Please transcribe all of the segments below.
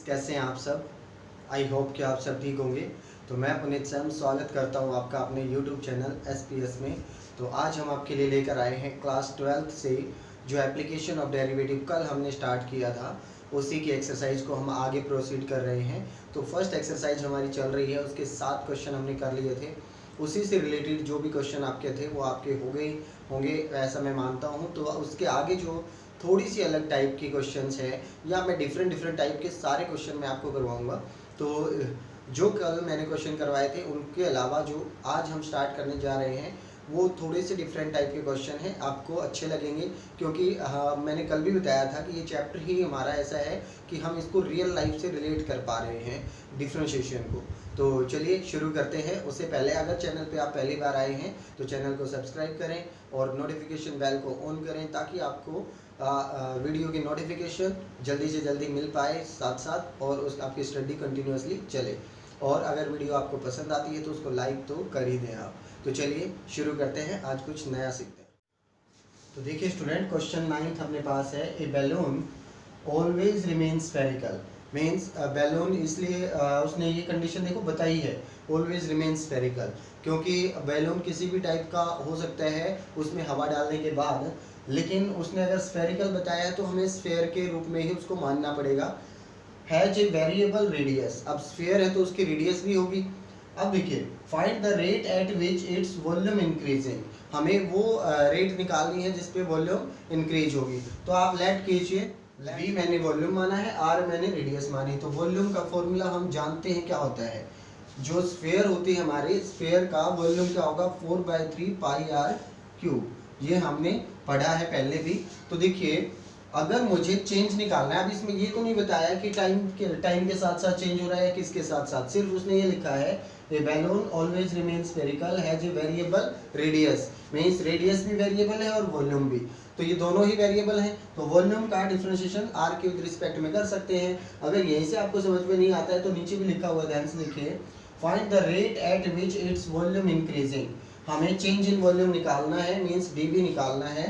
कैसे हैं आप सब। आई होप कि आप सब ठीक होंगे। तो मैं पुनीत सैम स्वागत करता हूं आपका अपने यूट्यूब चैनल SPS में। तो आज हम आपके लिए लेकर आए हैं क्लास 12th से जो एप्लीकेशन ऑफ डेरिवेटिव कल हमने स्टार्ट किया था, उसी की एक्सरसाइज को हम आगे प्रोसीड कर रहे हैं। तो फर्स्ट एक्सरसाइज हमारी चल रही है, उसके 7 क्वेश्चन हमने कर लिए थे। उसी से रिलेटेड जो भी क्वेश्चन आपके थे वो आपके हो गए होंगे ऐसा मैं मानता हूँ। तो उसके आगे जो थोड़ी सी अलग टाइप की क्वेश्चंस है या मैं डिफरेंट टाइप के सारे क्वेश्चन मैं आपको करवाऊंगा। तो जो कल मैंने क्वेश्चन करवाए थे उनके अलावा जो आज हम स्टार्ट करने जा रहे हैं वो थोड़े से डिफरेंट टाइप के क्वेश्चन हैं, आपको अच्छे लगेंगे। क्योंकि मैंने कल भी बताया था कि ये चैप्टर ही हमारा ऐसा है कि हम इसको रियल लाइफ से रिलेट कर पा रहे हैं डिफ्रेंशिएशन को। तो चलिए शुरू करते हैं। उससे पहले अगर चैनल पे आप पहली बार आए हैं तो चैनल को सब्सक्राइब करें और नोटिफिकेशन बेल को ऑन करें ताकि आपको वीडियो की नोटिफिकेशन जल्दी से जल्दी मिल पाए साथ साथ, और उस आपकी स्टडी कंटिन्यूसली चले। और अगर वीडियो आपको पसंद आती है तो उसको लाइक तो कर ही दें आप। तो चलिए शुरू करते हैं, आज कुछ नया सीखते हैं। तो देखिए स्टूडेंट, क्वेश्चन 9 अपने पास है। A balloon always remain spherical. Means balloon इसलिए उसने ये कंडीशन देखो बताई है, ऑलवेज रिमेन स्फेरिकल, क्योंकि बैलून किसी भी टाइप का हो सकता है उसमें हवा डालने के बाद, लेकिन उसने अगर स्फेरिकल बताया है तो हमें स्फेयर के रूप में ही उसको मानना पड़ेगा। हैज ए वेरिएबल रेडियस, अब स्फेयर है तो उसकी रेडियस भी होगी। अब देखिए find the rate at which its volume increasing, हमें वो रेट निकालनी है जिस पे वॉल्यूम इंक्रीज होगी। तो आप लेट कीजिए, V मैंने वॉल्यूम माना है, R मैंने रेडियस मानी। तो वॉल्यूम का फॉर्मूला हम जानते हैं क्या होता है। जो स्फेयर होती है हमारी, स्फेयर का वॉल्यूम क्या होगा 4/3 पाई r क्यूब, ये हमने पढ़ा है पहले भी। तो देखिए अगर मुझे चेंज निकालना है, अब इसमें ये तो नहीं बताया कि टाइम के साथ साथ चेंज हो रहा है किसके साथ साथ, सिर्फ उसने ये लिखा है a balloon always remain spherical has a variable radius, means radius भी वेरिएबल है और वॉल्यूम भी, तो ये दोनों ही वेरिएबल हैं। तो वॉल्यूम का डिफरेंशिएशन r के विद रिस्पेक्ट में कर सकते हैं। अगर यहीं से आपको समझ में नहीं आता है तो नीचे भी लिखा हुआ है, ध्यान से देखिए, find the rate at which its volume increasing, हमें चेंज इन वॉल्यूम निकालना है, मींस dv निकालना है।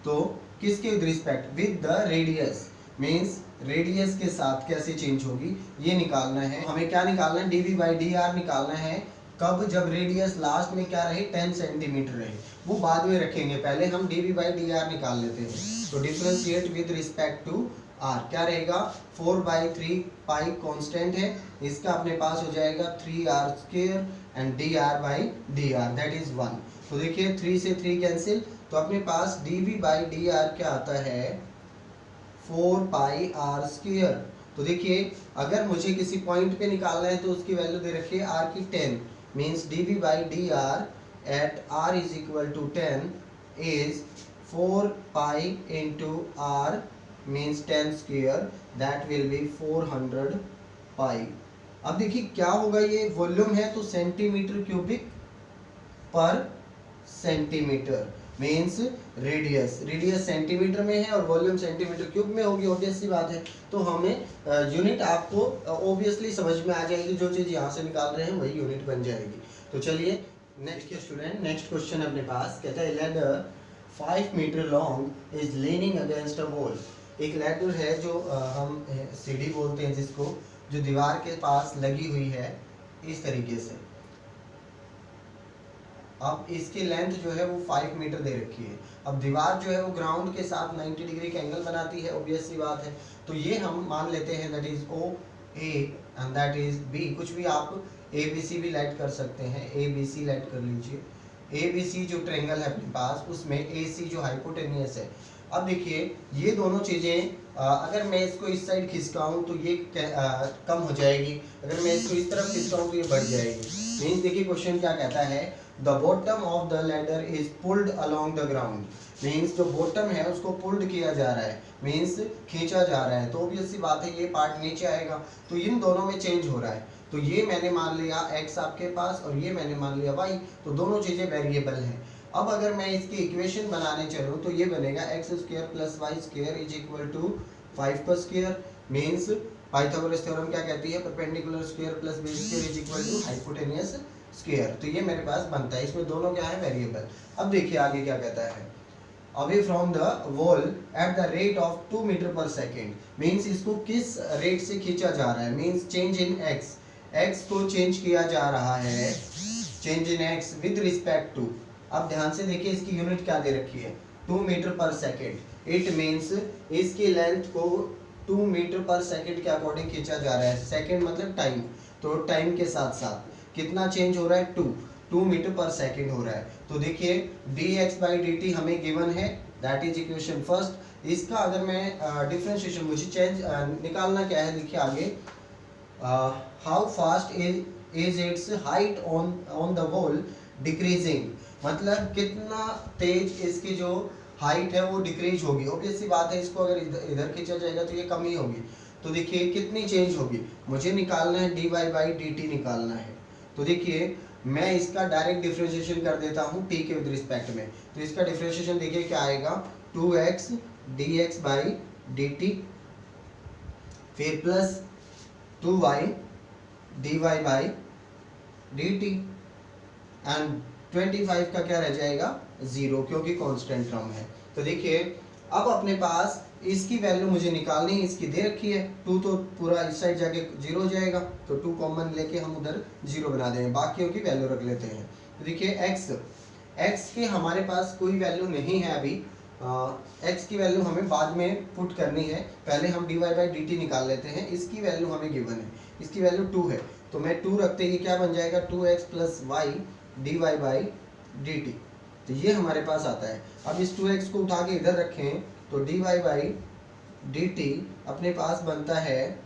तो किसके with respect, with the radius, means radius के साथ कैसे चेंज होगी ये निकालना है। हमें क्या निकालना है, dv/dr निकालना है। कब, जब रेडियस लास्ट में क्या रहे 10 सेंटीमीटर रहे, वो बाद में रखेंगे, पहले हम dv/dr निकाल लेते हैं। तो differentiate with respect to r क्या रहेगा, 4/3 पाई कांस्टेंट है, इसका अपने पास हो जाएगा 3r² and dr/dr that is 1। तो देखिए 3 से 3 कैंसिल, तो अपने पास dv/dr क्या आता है 4πr²। तो देखिए अगर मुझे किसी पॉइंट पे निकालना है तो उसकी वैल्यू दे रखी है r की 10, means dv/dr at r is equal to 10 is 4π into r means 10² that will be 400 pi. अब देखिए क्या होगा, ये वॉल्यूम है तो centimetre cubic per centimetre, means radius centimetre में है और वॉल्यूम सेंटीमीटर क्यूब में होगी, ऑब्वियस सी बात है। तो हमें यूनिट आपको ऑब्वियसली समझ में आ जाएगी, जो चीज़ यहाँ से निकाल रहे हैं वही यूनिट बन जाएगी। तो चलिए नेक्स्ट के स्टूडेंट, नेक्स्ट क्वेश्चन अपने पास कहता है ladder 5 metre long is leaning against a wall. एक लैडर है जो हम सीढ़ी बोलते हैं जिसको, जो दीवार के पास लगी हुई है इस तरीके से। अब इसकी लेंथ जो है वो 5 मीटर दे रखी है। अब दीवार जो है वो ग्राउंड के साथ 90 डिग्री का एंगल बनाती है, ऑब्वियस सी बात है। तो ये हम मान लेते हैं that is OA and that is B, कुछ भी आप ABC भी लेट कर सकते हैं, ABC लेट कर लीजिए। ABC जो ट्रायंगल है अपने पास, उसमें AC जो हाइपोटेनियस है। अब देखिए ये दोनों चीज़ें अगर मैं इसको इस साइड खिसकाऊं तो ये कम हो जाएगी, अगर मैं इसको इस तरफ खिसकाऊं तो ये बढ़ जाएगी। मीन्स देखिए क्वेश्चन क्या कहता है, the bottom of the ladder is pulled along the ground, means जो बॉटम है उसको पुल्ड किया जा रहा है, मीन्स खींचा जा रहा है। तो ऑब्वियस सी बात है ये पार्ट नीचे आएगा, तो इन दोनों में चेंज हो रहा है। तो ये मैंने मान लिया x आपके पास और ये मैंने मान लिया y, तो दोनों चीज़ें वेरिएबल हैं। अब अगर मैं इसकी इक्वेशन बनाने चलूँ तो ये बनेगा x² + y² is equal to 5² means Pythagoras theorem क्या कहती है, perpendicular square plus base square is equal to hypotenuse square. तो ये मेरे पास बनता है, इसमें दोनों क्या है वेरिएबल। अब देखिए आगे क्या कहता है, away from the wall at the rate of 2 metre per second. Means इसको किस रेट से खींचा जा रहा है, means change in x, x को चेंज किया जा रहा है, change in x with respect to. अब ध्यान से देखिए इसकी यूनिट क्या दे रखी है, 2 metre per second. It means इसकी लेंथ को 2 मीटर पर सेकेंड के अकॉर्डिंग खींचा जा रहा है। सेकेंड मतलब टाइम, तो टाइम के साथ साथ कितना चेंज हो रहा है, 2 मीटर पर सेकेंड हो रहा है। तो देखिए dx/dt हमें गिवन है, दैट इज इक्वेशन फर्स्ट। इसका अगर मैं डिफरेंशिएशन मुझे चेंज निकालना क्या है, देखिए आगे how fast is it's height on the wall decreasing, मतलब कितना तेज इसकी जो हाइट है वो डिक्रीज होगी। ऑब्वियस सी बात है, इसको अगर इधर खींचा जाएगा तो ये कम ही होगी। तो देखिए कितनी चेंज होगी, मुझे निकालना है dy/dt निकालना है। तो देखिए मैं इसका डायरेक्ट डिफरेंशिएशन कर देता हूँ t के विद रिस्पेक्ट में। तो इसका डिफरेंशिएशन देखिए क्या आएगा, 2x dx/dt फिर प्लस 2y dy/dt एंड 25 का क्या रह जाएगा, 0, क्योंकि कांस्टेंट टर्म है। तो देखिए अब अपने पास इसकी वैल्यू मुझे निकालनी है, इसकी दे रखी है 2, तो पूरा इस साइड जाके 0 हो जाएगा, तो 2 कॉमन लेके हम उधर 0 बना देंगे, बाकियों की वैल्यू रख लेते हैं। तो देखिए x के हमारे पास कोई वैल्यू नहीं है अभी, x की वैल्यू हमें बाद में पुट करनी है, पहले हम dy/dt निकाल लेते हैं। इसकी वैल्यू हमें गिवन है, इसकी वैल्यू 2 है, तो मैं 2 रखते ही क्या बन जाएगा, 2x + y dy/dt। तो ये हमारे पास आता है। अब इस 2x को उठा के इधर रखें तो dy/dt अपने पास बनता है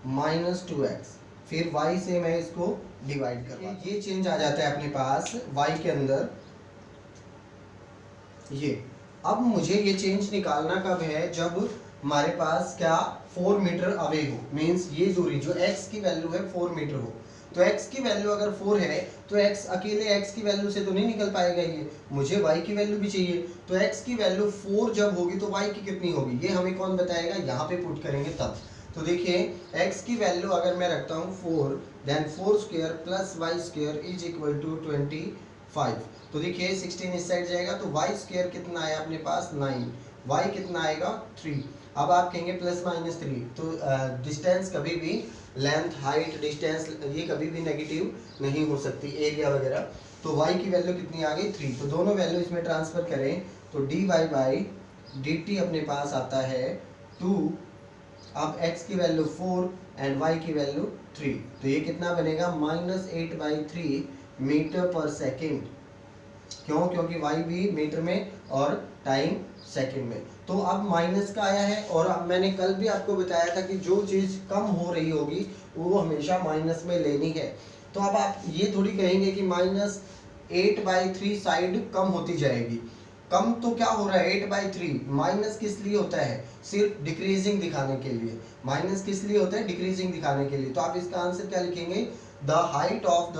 -2x, फिर y से मैं इसको डिवाइड कर, ये चेंज आ जाता है अपने पास y के अंदर ये। अब मुझे ये चेंज निकालना कब है, जब हमारे पास क्या 4 मीटर अवे हो, मीन्स ये दूरी जो x की वैल्यू है 4 मीटर हो। तो x की वैल्यू अगर 4 है तो x अकेले x की वैल्यू से तो नहीं निकल पाएगा, ये मुझे y की वैल्यू भी चाहिए। तो x की वैल्यू 4 जब होगी तो y की कितनी होगी, ये हमें कौन बताएगा, यहाँ पे पुट करेंगे तब। तो देखिए x की वैल्यू अगर मैं रखता हूँ 4, देन 4² + y² = 25। तो देखिए 16 इस साइड जाएगा तो y² कितना आया अपने पास 9, y कितना आएगा 3। अब आप कहेंगे ±3, तो डिस्टेंस कभी भी, लेंथ हाइट डिस्टेंस, ये कभी भी नेगेटिव नहीं हो सकती, एरिया वगैरह। तो y की वैल्यू कितनी आ गई 3, तो दोनों वैल्यू इसमें ट्रांसफर करें तो dy/dt अपने पास आता है 2। अब x की वैल्यू 4 एंड y की वैल्यू 3, तो ये कितना बनेगा -8/3 मीटर पर सेकेंड। क्यों, क्योंकि y भी मीटर में और टाइम सेकंड में। तो अब माइनस का आया है, और अब मैंने कल भी आपको बताया था कि जो चीज़ कम हो रही होगी वो हमेशा माइनस में लेनी है। तो अब आप ये थोड़ी कहेंगे कि -8/3 साइड कम होती जाएगी, कम तो क्या हो रहा है 8/3, माइनस किस लिए होता है, सिर्फ डिक्रीजिंग दिखाने के लिए। माइनस किस लिए होता है, डिक्रीजिंग दिखाने के लिए। तो आप इसका आंसर क्या लिखेंगे, the height of the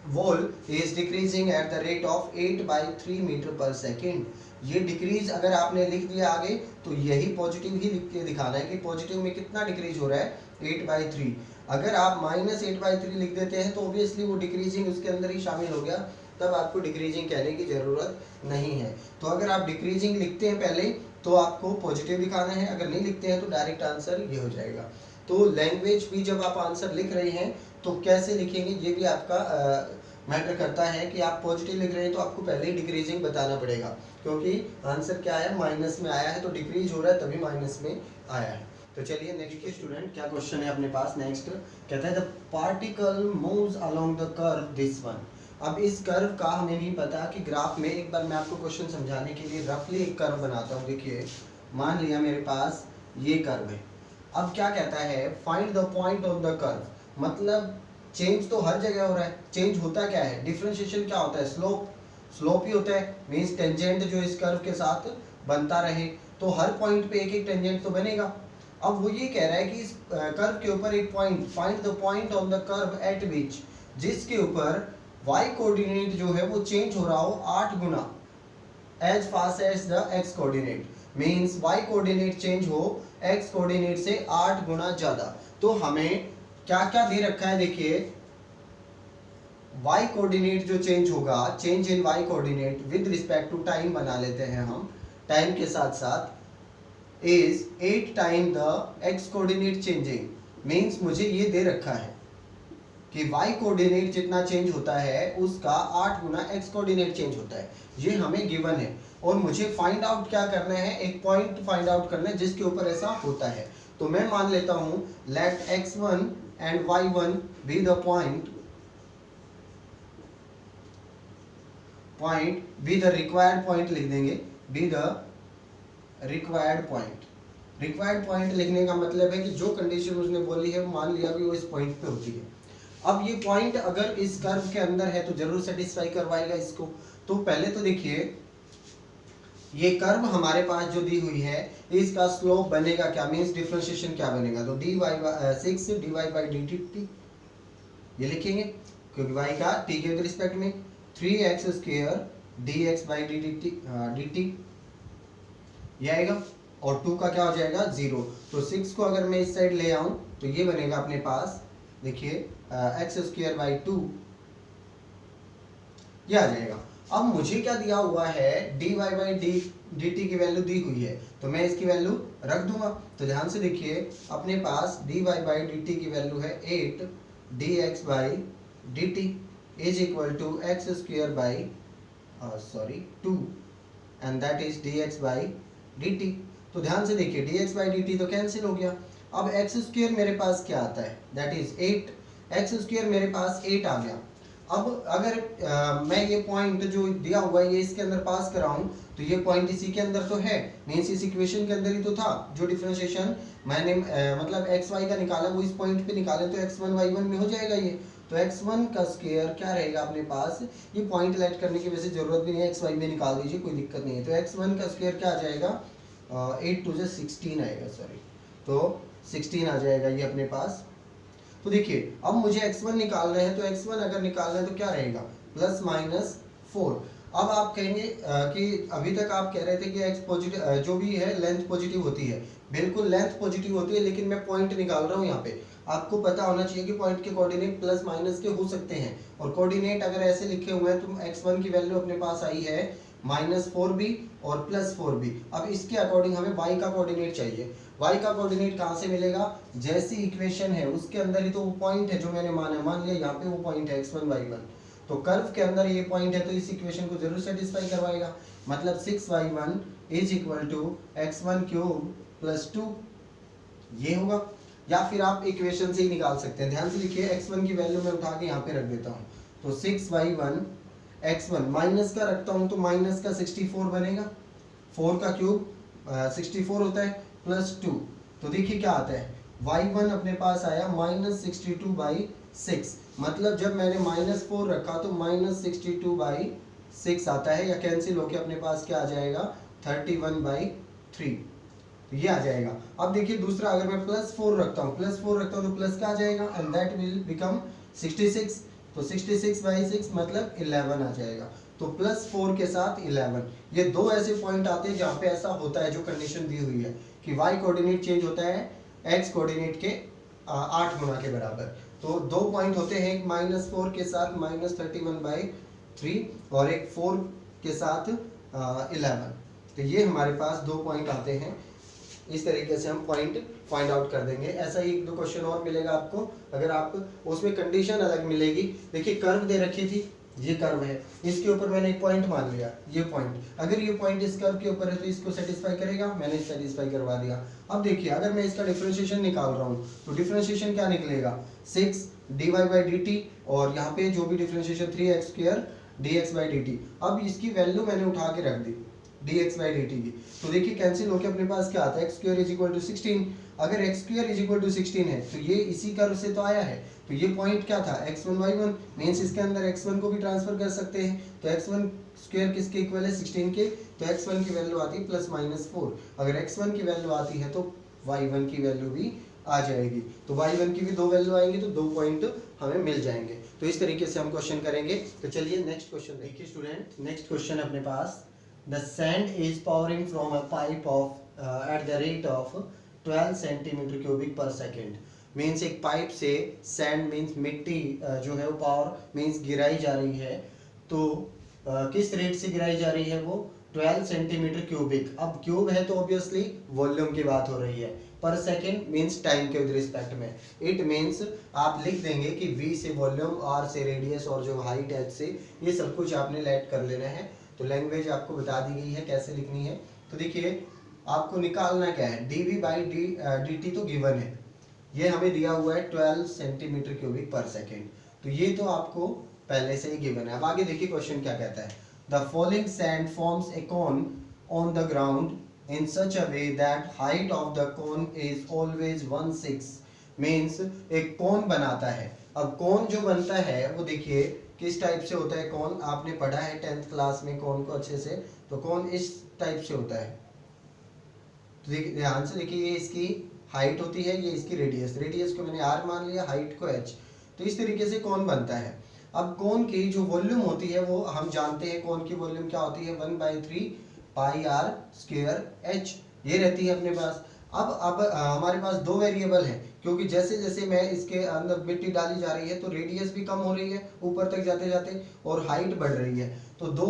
wall is decreasing at the rate of 8/3 metre per second. ये डिक्रीज अगर आपने लिख दिया आगे तो यही पॉजिटिव ही लिख के दिखाना है कि पॉजिटिव में कितना डिक्रीज हो रहा है 8/3। अगर आप -8/3 लिख देते हैं तो ऑब्वियसली वो डिक्रीजिंग उसके अंदर ही शामिल हो गया, तब आपको डिक्रीजिंग कहने की ज़रूरत नहीं है। तो अगर आप डिक्रीजिंग लिखते हैं पहले तो आपको पॉजिटिव दिखाना है, अगर नहीं लिखते हैं तो डायरेक्ट आंसर ये हो जाएगा। तो लैंग्वेज भी जब आप आंसर लिख रहे हैं तो कैसे लिखेंगे ये भी आपका मैटर करता है कि आप पॉजिटिव लिख रहे हैं तो आपको पहले ही डिक्रीजिंग बताना पड़ेगा, क्योंकि आंसर क्या है माइनस में आया है, तो डिक्रीज हो रहा है तभी माइनस में आया है। तो चलिए नेक्स्ट के स्टूडेंट क्या क्वेश्चन है अपने पास। नेक्स्ट कहता है the particle moves along the curve this one. अब इस कर्व का हमें नहीं पता कि ग्राफ में, एक बार मैं आपको क्वेश्चन समझाने के लिए रफली एक कर्व बनाता हूँ। देखिए मान लिया मेरे पास ये कर्व है, अब क्या कहता है find the point on the curve, मतलब चेंज तो हर जगह हो रहा है, चेंज होता क्या है, डिफरेंशिएशन क्या होता है, स्लोप ही होता है, मीन्स टेंजेंट जो इस कर्व के साथ बनता रहे, तो हर पॉइंट पे एक एक टेंजेंट तो बनेगा। अब वो ये कह रहा है कि इस कर्व के ऊपर एक point, find the point on the curve at विच, जिसके ऊपर y कोऑर्डिनेट जो है वो चेंज हो रहा हो 8 गुना as fast as the x coordinate, means y coordinate change हो x कोऑर्डिनेट से 8 गुना ज़्यादा। तो हमें क्या क्या दे रखा है, देखिए y कोऑर्डिनेट जो चेंज होगा, change in y coordinate with respect to time बना लेते हैं हम, टाइम के साथ साथ, is 8 time the x coordinate changing. Means मुझे ये दे रखा है कि y कोऑर्डिनेट जितना चेंज होता है उसका 8 गुना x कोऑर्डिनेट चेंज होता है, ये हमें गिवन है। और मुझे फाइंड आउट क्या करना है, एक पॉइंट फाइंड आउट करना है जिसके ऊपर ऐसा होता है। तो मैं मान लेता हूं let x1 and y1 be the point be the required point, लिख देंगे be the required point. Required point लिखने का मतलब है कि जो कंडीशन उसने बोली है मान लिया कि वो इस पॉइंट पे होती है। अब ये पॉइंट अगर इस कर्व के अंदर है तो जरूर सेटिस्फाई करवाएगा इसको। तो पहले तो देखिए ये कर्व हमारे पास जो दी हुई है इसका स्लोप बनेगा क्या, मींस डिफरेंशिएशन क्या बनेगा, तो dy 6 dy by dt ये लिखेंगे क्योंकि y का t के रिस्पेक्ट में 3x square dx by dt ये आएगा, और 2 का क्या हो जाएगा 0। तो 6 को अगर मैं इस साइड ले आऊं तो ये बनेगा अपने पास, देखिए x स्क्वायर बाई 2 ये आ जाएगा। अब मुझे क्या दिया हुआ है, dy बाई dt की वैल्यू दी हुई है तो मैं इसकी वैल्यू रख दूंगा। तो ध्यान से देखिए अपने पास dy बाई dt की वैल्यू है 8 dx by dt is equal to x square by 2 and that is dx by dt। तो ध्यान से देखिए dx बाई dt तो कैंसिल हो गया। अब x स्क्वायर मेरे पास क्या आता है, दैट इज 8, x स्क्वायर मेरे पास 8 आ गया। अब अगर मैं ये पॉइंट जो दिया हुआ है ये इसके अंदर पास कराऊं तो ये पॉइंट इसी के अंदर तो है, मींस इस इक्वेशन के अंदर ही तो था। जो डिफरेंशिएशन मैंने मतलब एक्स वाई का निकाला वो इस पॉइंट पे निकाले तो x1 y1 में हो जाएगा ये। तो x1 का स्क्वायर क्या रहेगा अपने पास, ये पॉइंट लेट करने की वैसे जरूरत भी नहीं है, xy में निकाल दीजिए कोई दिक्कत नहीं है। तो x1 का स्क्वायर क्या आ जाएगा 8 टू 16 आएगा, सॉरी तो 16 आ जाएगा ये अपने पास। तो देखिए अब मुझे x1 निकालना है, तो x1 अगर निकालना है तो क्या रहेगा प्लस माइनस 4। अब आप कहेंगे कि अभी तक आप कह रहे थे कि x पॉजिटिव जो भी है लेंथ पॉजिटिव होती है, बिल्कुल लेंथ पॉजिटिव होती है, लेकिन मैं पॉइंट निकाल रहा हूँ यहाँ पे। आपको पता होना चाहिए कि पॉइंट के कोऑर्डिनेट प्लस माइनस के हो सकते हैं, और कोऑर्डिनेट अगर ऐसे लिखे हुए हैं तो x1 की वैल्यू अपने पास आई है -4b और +4b। अब इसके अकॉर्डिंग हमें y का कोऑर्डिनेट चाहिए। y का कोऑर्डिनेट कहाँ से मिलेगा, जैसी इक्वेशन है उसके अंदर ही तो वो पॉइंट है जो मैंने मान लिया यहाँ पे वो पॉइंट है x1 y1। तो कर्व के अंदर ये पॉइंट है तो इस इक्वेशन को जरूर सेटिस्फाई करवाएगा, मतलब 6y1 is equal to x1 cube plus 2 ये होगा। या फिर आप इक्वेशन से ही निकाल सकते हैं। ध्यान से लिखिए x1 की वैल्यू मैं उठा के यहाँ पे रख देता हूँ, तो 6y1 x1 माइनस का रखता हूँ तो माइनस का 64 बनेगा, 4 का क्यूब 64 होता है प्लस 2। तो देखिए क्या आता है y1 अपने पास आया -62/6, मतलब जब मैंने -4 रखा तो -62/6 आता है, या कैंसिल होके अपने पास क्या आ जाएगा 31/3 तो ये आ जाएगा। अब देखिए दूसरा अगर मैं +4 रखता हूँ तो प्लस का आ जाएगा एंड दैट विल बिकम 66, तो 66/6 मतलब 11 आ जाएगा। तो +4 के साथ 11, ये दो ऐसे पॉइंट आते हैं जहाँ पे ऐसा होता है जो कंडीशन दी हुई है कि y कोऑर्डिनेट चेंज होता है x कोऑर्डिनेट के 8 गुना के बराबर। तो दो पॉइंट होते हैं, एक -4 के साथ -31/3 और एक 4 के साथ 11। तो ये हमारे पास दो पॉइंट आते हैं, इस तरीके से हम पॉइंट फाइंड आउट कर देंगे। ऐसा ही एक दो क्वेश्चन और मिलेगा आपको, अगर आप उसमें कंडीशन अलग मिलेगी। देखिए कर्व दे रखी थी, ये कर्व है, इसके ऊपर मैंने एक पॉइंट मान लिया, ये पॉइंट, अगर ये पॉइंट इस कर्व के ऊपर है तो इसको सेटिस्फाई करेगा, मैंने सेटिस्फाई करवा दिया। अब देखिए अगर मैं इसका डिफरेंशिएशन निकाल रहा हूँ तो डिफरेंशिएशन क्या निकलेगा 6 dy बाई dt, और यहाँ पे जो भी differentiation 3x square dx by dt। अब इसकी वैल्यू मैंने उठा के रख दी dx बाई dt की, तो देखिए कैंसिल होके अपने पास क्या आता है x square is equal to 16। अगर x square is equal to 16 है तो ये इसी कर्व से तो आया है, तो ये पॉइंट क्या था x1 y1, मींस इसके अंदर x1 को भी ट्रांसफर कर सकते हैं। तो x1 स्क्वायर किसके इक्वल है 16 के, तो x1 की वैल्यू आती है +-4। अगर x1 की वैल्यू आती है तो y1 की वैल्यू भी आ जाएगी, तो y1 की भी दो वैल्यू आएंगी तो दो पॉइंट हमें मिल जाएंगे। तो इस तरीके से हम क्वेश्चन करेंगे। तो चलिए नेक्स्ट क्वेश्चन देखिए स्टूडेंट, नेक्स्ट क्वेश्चन अपने पास, the sand is pouring from a pipe of at the rate of 12 centimeter cubic per second। Means एक पाइप से सैंड मीन्स मिट्टी जो है वो पावर मीन्स गिराई जा रही है, तो किस रेट से गिराई जा रही है वो 12 सेंटीमीटर क्यूबिक। अब क्यूब है तो ऑब्वियसली वॉल्यूम की बात हो रही है, पर सेकेंड मीन्स टाइम के विद रिस्पेक्ट में। इट मीन्स आप लिख देंगे कि v से वॉल्यूम, r से रेडियस और जो हाइट h से, ये सब कुछ आपने लेट कर लेना है। तो लैंग्वेज आपको बता दी गई है कैसे लिखनी है। तो देखिए आपको निकालना क्या है, dv बाई dt तो गिवन है, ये हमें दिया हुआ है 12 सेंटीमीटर क्यूबिक पर सेकेंड, तो ये तो आपको पहले से ही गिवन है। अब आगे देखिए क्वेश्चन क्या कहता है, the following sand forms a cone on the ground in such a way that height of the cone is always 1/6। Means एक कोन बनाता है। अब कोन जो बनता है वो देखिए किस टाइप से होता है। कोन आपने पढ़ा है 10th क्लास में कोन को अच्छे से, तो कोन इस टाइप से होता है। तो देखिए ध्यान से देखिए, ये इसकी हाइट होती है, ये इसकी रेडियस, रेडियस को मैंने r मान लिया, हाइट को h। तो इस तरीके से कोन बनता है। अब कोन की जो वॉल्यूम होती है वो हम जानते हैं, कोन की वॉल्यूम क्या होती है 1/3 पाई r स्क्वायर h, ये रहती है अपने पास। अब हमारे पास दो वेरिएबल हैं, क्योंकि जैसे जैसे मैं इसके अंदर मिट्टी डाली जा रही है तो रेडियस भी कम हो रही है ऊपर तक जाते जाते, और हाइट बढ़ रही है, तो दो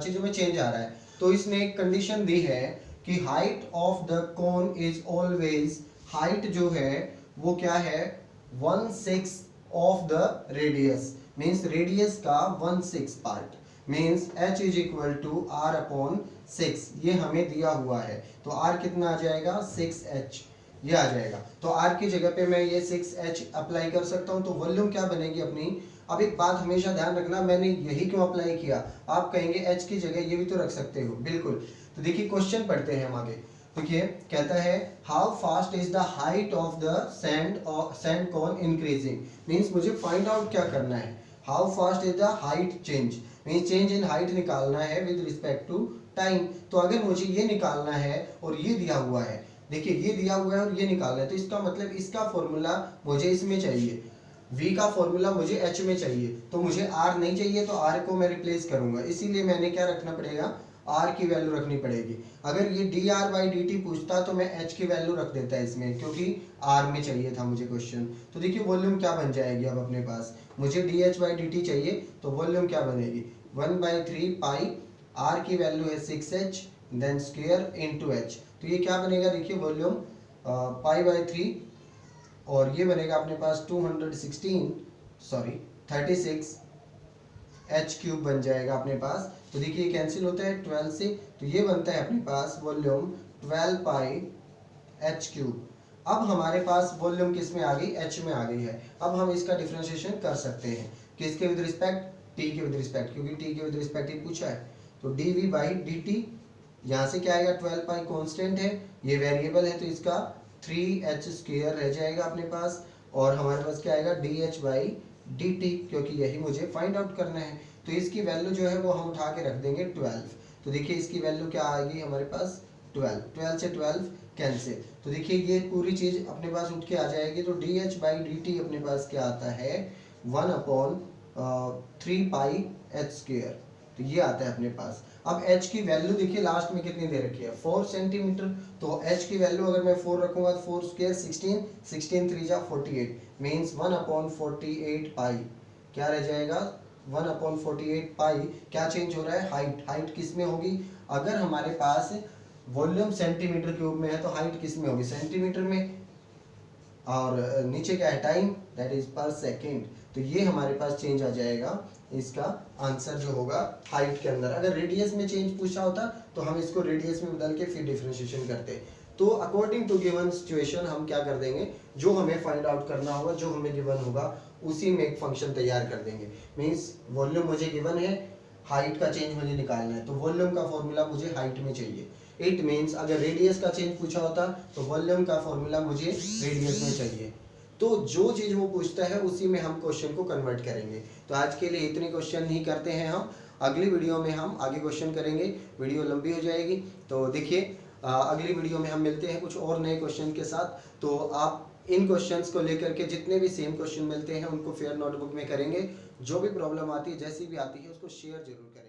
चीज़ों में चेंज आ रहा है। तो इसने एक कंडीशन दी है कि height of the cone is always, height जो है वो क्या है 1/6 of the radius, means radius का 1/6 part, means h is equal to r upon 6, ये हमें दिया हुआ है। तो r कितना आ जाएगा 6h, ये आ जाएगा। तो r की जगह पे मैं ये 6h अप्लाई कर सकता हूँ, तो वॉल्यूम क्या बनेगी अपनी। अब एक बात हमेशा ध्यान रखना, मैंने यही क्यों अप्लाई किया, आप कहेंगे h की जगह ये भी तो रख सकते हो, बिल्कुल। तो देखिए क्वेश्चन पढ़ते हैं हम आगे। देखिए कहता है how fast is the height of the sand cone increasing. Means मुझे फाइंड आउट क्या करना है, how fast is the height change, means change in height निकालना है विद रिस्पेक्ट टू टाइम। तो अगर मुझे ये निकालना है और ये दिया हुआ है, देखिए ये दिया हुआ है और ये निकालना है, तो इसका मतलब इसका फॉर्मूला मुझे इसमें चाहिए, v का फॉर्मूला मुझे h में चाहिए, तो मुझे r नहीं चाहिए, तो r को मैं रिप्लेस करूंगा। इसीलिए मैंने क्या रखना पड़ेगा, r की वैल्यू रखनी पड़ेगी। अगर ये dr बाई dt पूछता तो मैं h की वैल्यू रख देता इसमें, क्योंकि r में चाहिए था मुझे क्वेश्चन। तो देखिए वॉल्यूम क्या बन जाएगी अब अपने पास, मुझे dh बाई dt चाहिए, तो वॉल्यूम क्या बनेगी 1/3 पाई, r की वैल्यू है 6h then square into h। तो ये क्या बनेगा देखिए वॉल्यूम π/3, और ये बनेगा अपने पास 36 h क्यूब बन जाएगा अपने पास। तो देखिए ये कैंसिल होता है 12 से, तो ये बनता है अपने पास वॉल्यूम 12 पाई h क्यूब। अब हमारे पास वॉल्यूम किस में आ गई, h में आ गई है। अब हम इसका डिफरेंशिएशन कर सकते हैं, किसके विद रिस्पेक्ट, t के विद रिस्पेक्ट, क्योंकि t के विद रिस्पेक्ट ही पूछा है। तो dv बाई dt, यहाँ से क्या आएगा 12 पाई कॉन्स्टेंट है, ये वेरिएबल है, तो इसका 3h स्क्वायर रह जाएगा अपने पास, और हमारे पास क्या आएगा dh बाई dt, क्योंकि यही मुझे फाइंड आउट करना है। तो इसकी वैल्यू जो है वो हम उठा के रख देंगे 12। तो देखिए इसकी वैल्यू क्या आएगी हमारे पास 12, 12 से 12 कैंसिल, तो देखिए ये पूरी चीज़ अपने पास उठ के आ जाएगी। तो dh बाई dt अपने पास क्या आता है 1/3 पाई h स्क्वायर, तो ये आता है अपने पास। अब h की वैल्यू देखिए लास्ट में कितनी दे रखी है 4 सेंटीमीटर, तो h की वैल्यू अगर मैं 4 रखूंगा तो 4 स्क्वायर 16, 16 3 जा 48, मीन्स 1/48 पाई, क्या रह जाएगा 1/48 पाई। क्या चेंज हो रहा है, हाइट, हाइट किस में होगी, अगर हमारे पास वॉल्यूम सेंटीमीटर क्यूब में है तो हाइट किस में होगी सेंटीमीटर में, और नीचे क्या है टाइम, दैट इज पर सेकेंड। तो ये हमारे पास चेंज आ जाएगा, इसका आंसर जो होगा हाइट के अंदर। अगर रेडियस में चेंज पूछा होता तो हम इसको रेडियस में बदल के फिर डिफरेंशिएशन करते। तो अकॉर्डिंग टू गिवन सिचुएशन हम क्या कर देंगे, जो हमें फाइंड आउट करना होगा, जो हमें गिवन होगा उसी में एक फंक्शन तैयार कर देंगे। मीन्स वॉल्यूम मुझे गिवन है, हाइट का चेंज मुझे निकालना है, तो वॉल्यूम का फॉर्मूला मुझे हाइट में चाहिए। इट मीन्स अगर रेडियस का चेंज पूछा होता तो वॉल्यूम का फॉर्मूला मुझे रेडियस में चाहिए। तो जो चीज़ वो पूछता है उसी में हम क्वेश्चन को कन्वर्ट करेंगे। तो आज के लिए इतने क्वेश्चन ही करते हैं हम, अगली वीडियो में हम आगे क्वेश्चन करेंगे, वीडियो लंबी हो जाएगी। तो देखिए अगली वीडियो में हम मिलते हैं कुछ और नए क्वेश्चन के साथ। तो आप इन क्वेश्चंस को लेकर के जितने भी सेम क्वेश्चन मिलते हैं उनको फेयर नोटबुक में करेंगे। जो भी प्रॉब्लम आती है, जैसी भी आती है, उसको शेयर जरूर करें।